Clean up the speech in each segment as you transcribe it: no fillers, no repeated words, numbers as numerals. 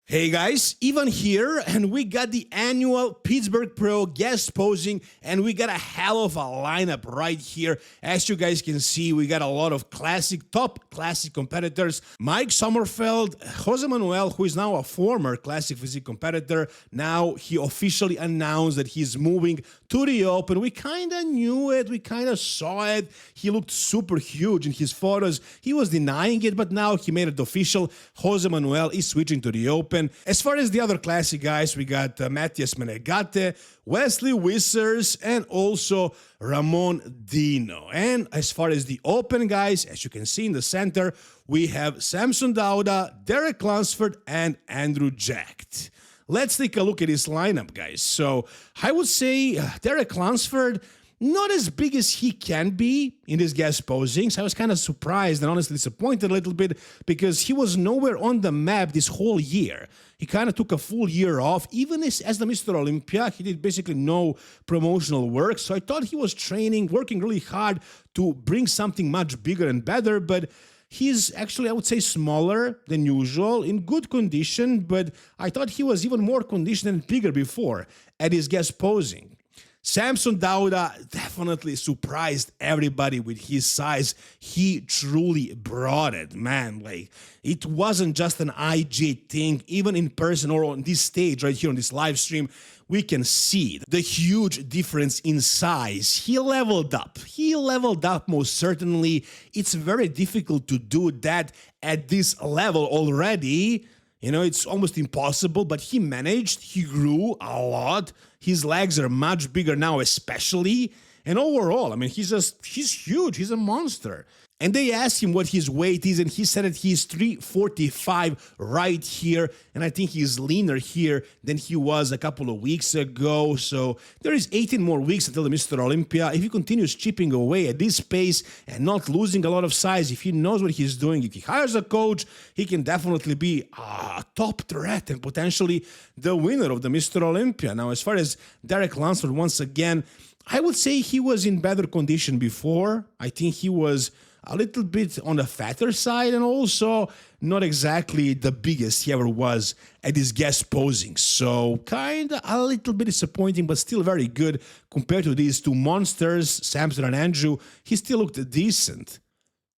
Hey guys, Ivan here, and we got the annual Pittsburgh Pro guest posing, and we got a hell of a lineup right here. As you guys can see, we got a lot of top classic competitors. Mike Sommerfeld, Jose Manuel, who is now a former classic physique competitor. Now he officially announced that he's moving to the open. We kind of knew it, we kind of saw it. He looked super huge in his photos. He was denying it, but now he made it official. Jose Manuel is switching to the open. As far as the other classic guys, we got Matthias Menegate, Wesley Vissers, and also Ramon Dino. And as far as the open guys, as you can see in the center, we have Samson Dauda, Derek Lunsford, and Andrew Jacked. Let's take a look at his lineup, guys. So I would say Derek Lunsford, not as big as he can be in his guest posings. I was kind of surprised and honestly disappointed a little bit because he was nowhere on the map this whole year. He kind of took a full year off. Even as the Mr. Olympia, he did basically no promotional work. So I thought he was training, working really hard to bring something much bigger and better, but he's actually, I would say, smaller than usual, in good condition, but I thought he was even more conditioned and bigger before at his guest posing. Samson Dauda definitely surprised everybody with his size. He truly brought it, man. Like, it wasn't just an IG thing. Even in person or on this stage right here on this live stream, we can see the huge difference in size. He leveled up. He leveled up most certainly. It's very difficult to do that at this level already. You know, it's almost impossible, but he managed. He grew a lot. His legs are much bigger now, especially. And overall, I mean, he's huge. He's a monster. And they asked him what his weight is, and he said that he's 345 right here. And I think he's leaner here than he was a couple of weeks ago. So there is 18 more weeks until the Mr. Olympia. If he continues chipping away at this pace and not losing a lot of size, if he knows what he's doing, if he hires a coach, he can definitely be a top threat and potentially the winner of the Mr. Olympia. Now, as far as Derek Lunsford, once again, I would say he was in better condition before. I think he was a little bit on the fatter side and also not exactly the biggest he ever was at his guest posing. So kind of a little bit disappointing, but still very good compared to these two monsters, Samson and Andrew. He still looked decent.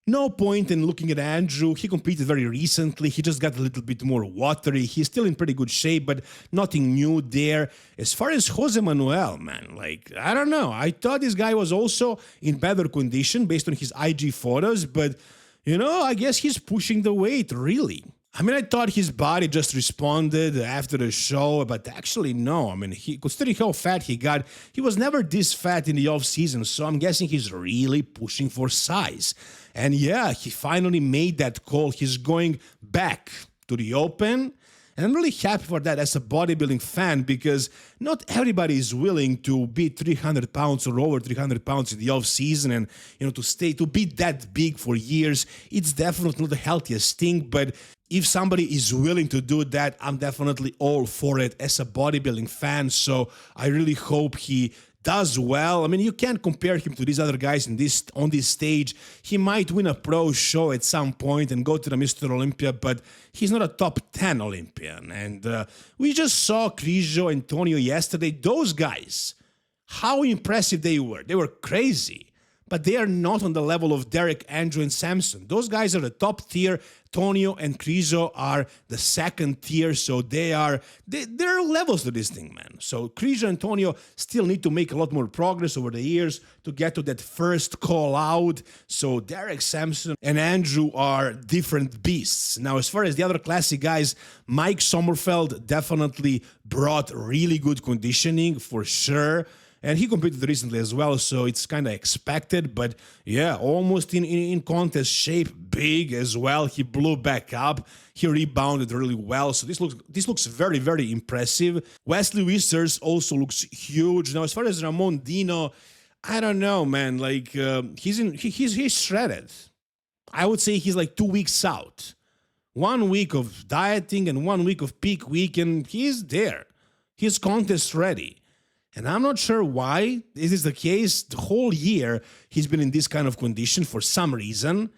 No point in looking at Andrew. He competed very recently. He just got a little bit more watery. He's still in pretty good shape, but nothing new there. As far as Jose Manuel, man, like, I don't know. I thought this guy was also in better condition based on his IG photos, but, you know, I guess he's pushing the weight, really. I mean, I thought his body just responded after the show, but actually no. I mean, considering how fat he got, he was never this fat in the off-season, so I'm guessing he's really pushing for size. And yeah, he finally made that call. He's going back to the open. And I'm really happy for that as a bodybuilding fan because not everybody is willing to be 300 pounds or over 300 pounds in the off season and, you know, to be that big for years. It's definitely not the healthiest thing, but if somebody is willing to do that, I'm definitely all for it as a bodybuilding fan. So I really hope he does well. I mean, you can't compare him to these other guys on this stage. He might win a pro show at some point and go to the Mr. Olympia, but he's not a top 10 Olympian. And we just saw Crijo and Antonio yesterday. Those guys, how impressive they were. They were crazy. But they are not on the level of Derek, Andrew, and Samson. Those guys are the top tier. Antonio and Crijo are the second tier, so there are levels to this thing, man. So Crijo and Antonio still need to make a lot more progress over the years to get to that first call out. So Derek, Samson, and Andrew are different beasts. Now, as far as the other classic guys, Mike Sommerfeld definitely brought really good conditioning for sure. And he competed recently as well, so it's kind of expected. But yeah, almost in contest shape, big as well. He blew back up. He rebounded really well. So this looks very, very impressive. Wesley Vissers also looks huge. Now, as far as Ramon Dino, I don't know, man. Like he's shredded. I would say he's like 2 weeks out. 1 week of dieting and 1 week of peak week, and he's there. He's contest ready. And I'm not sure why this is the case. The whole year, he's been in this kind of condition for some reason,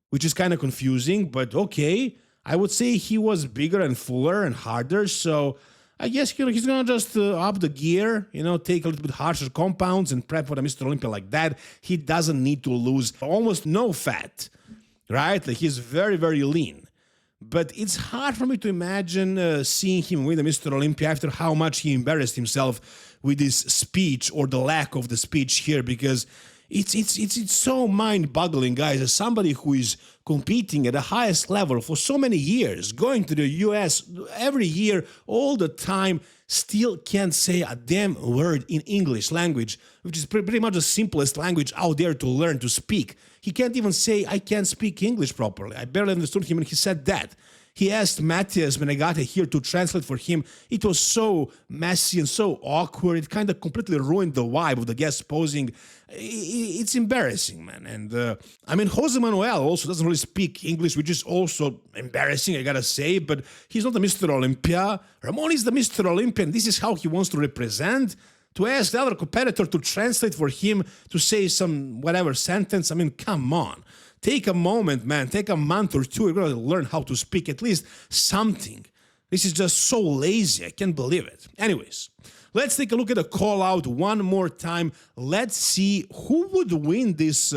which is kind of confusing, but okay. I would say he was bigger and fuller and harder, so I guess he's gonna just up the gear, take a little bit harsher compounds and prep for the Mr. Olympia like that. He doesn't need to lose almost no fat, right? Like he's very, very lean. But it's hard for me to imagine seeing him win the Mr. Olympia after how much he embarrassed himself with his speech or the lack of the speech here, because it's so mind-boggling, guys, as somebody who is competing at the highest level for so many years, going to the US every year, all the time, still can't say a damn word in English language, which is pretty much the simplest language out there to learn to speak. He can't even say, I can't speak English properly. I barely understood him when he said that. He asked Matthias when I got here to translate for him. It was so messy and so awkward. It kind of completely ruined the vibe of the guest posing. It's embarrassing, man. And I mean, Jose Manuel also doesn't really speak English, which is also embarrassing, I gotta say, but he's not the Mr. Olympia. Ramon is the Mr. Olympia, and this is how he wants to represent. To ask the other competitor to translate for him to say some whatever sentence, I mean, come on. Take a moment, man. Take a month or two. You're going to learn how to speak at least something. This is just so lazy. I can't believe it. Anyways, let's take a look at the call out one more time. Let's see who would win this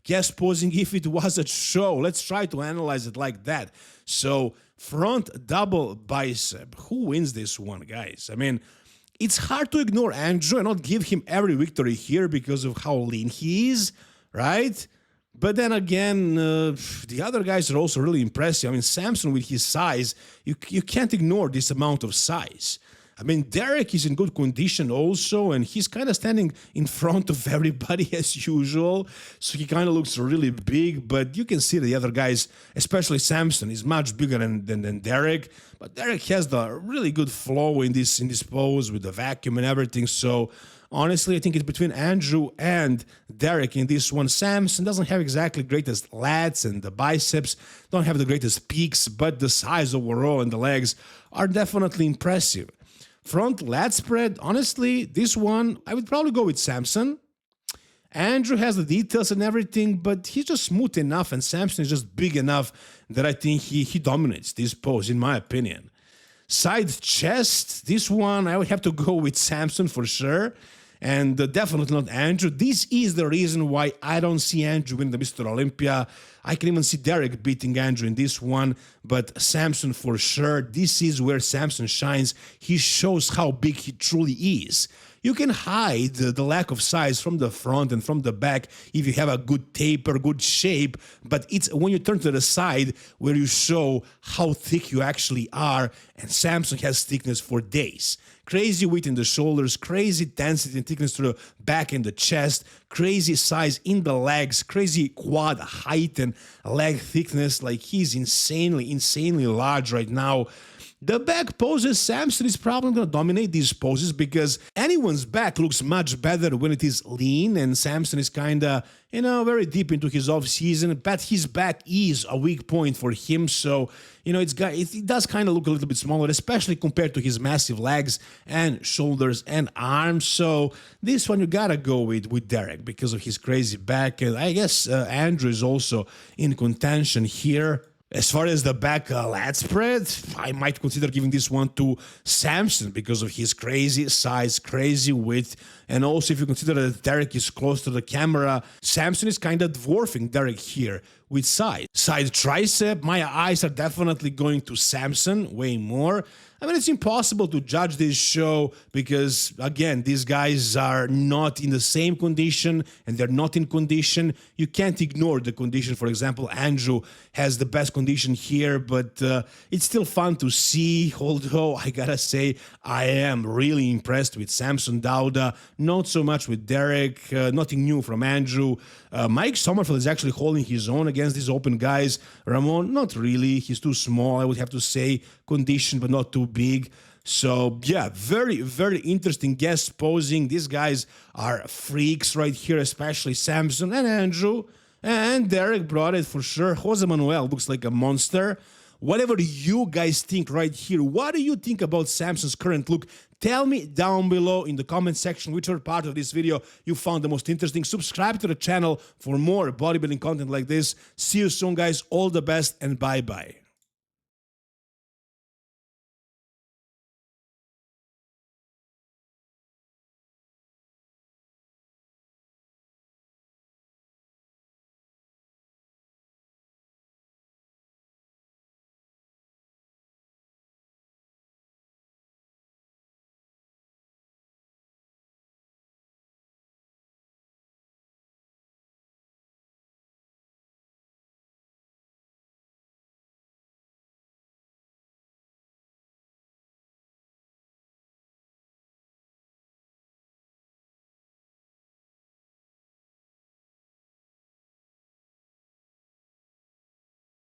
guest posing if it was a show. Let's try to analyze it like that. So, front double bicep. Who wins this one, guys? I mean, it's hard to ignore Andrew and not give him every victory here because of how lean he is, right? But then again, the other guys are also really impressive. I mean, Samson with his size, you can't ignore this amount of size. I mean, Derek is in good condition also, and he's kind of standing in front of everybody as usual. So he kind of looks really big, but you can see the other guys, especially Samson, is much bigger than Derek. But Derek has the really good flow in this pose with the vacuum and everything. So honestly, I think it's between Andrew and Derek in this one. Samson doesn't have exactly greatest lats, and the biceps don't have the greatest peaks, but the size overall and the legs are definitely impressive. Front lat spread, honestly, this one, I would probably go with Samson. Andrew has the details and everything, but he's just smooth enough, and Samson is just big enough that I think he dominates this pose, in my opinion. Side chest, this one, I would have to go with Samson for sure. And definitely not Andrew. This is the reason why I don't see Andrew win the Mr. Olympia. I can even see Derek beating Andrew in this one, but Samson for sure. This is where Samson shines. He shows how big he truly is. You can hide the lack of size from the front and from the back if you have a good taper, good shape, but it's when you turn to the side where you show how thick you actually are, and Samson has thickness for days. Crazy width in the shoulders, crazy density and thickness to the back and the chest, crazy size in the legs, crazy quad height and leg thickness. Like, he's insanely large right now. The back poses, Samson is probably going to dominate these poses because anyone's back looks much better when it is lean, and Samson is kind of, very deep into his off-season, but his back is a weak point for him, so, it does kind of look a little bit smaller, especially compared to his massive legs and shoulders and arms, so this one you gotta go with Derek because of his crazy back, and I guess Andrew is also in contention here. As far as the back lat spread, I might consider giving this one to Samson because of his crazy size, crazy width, and also if you consider that Derek is close to the camera, Samson is kind of dwarfing Derek here with size. Side tricep, my eyes are definitely going to Samson way more. I mean, it's impossible to judge this show because, again, these guys are not in the same condition and they're not in condition. You can't ignore the condition. For example, Andrew has the best condition here, but it's still fun to see, although I gotta say, I am really impressed with Samson Dauda, not so much with Derek, nothing new from Andrew. Mike Sommerfeld is actually holding his own against these open guys. Ramon, not really. He's too small, I would have to say. Conditioned, but not too big. So, yeah, very, very interesting guest posing. These guys are freaks right here, especially Samson and Andrew. And Derek brought it for sure. Jose Manuel looks like a monster. Whatever you guys think right here, what do you think about Samson's current look? Tell me down below in the comment section whichever part of this video you found the most interesting. Subscribe to the channel for more bodybuilding content like this. See you soon, guys. All the best and bye-bye.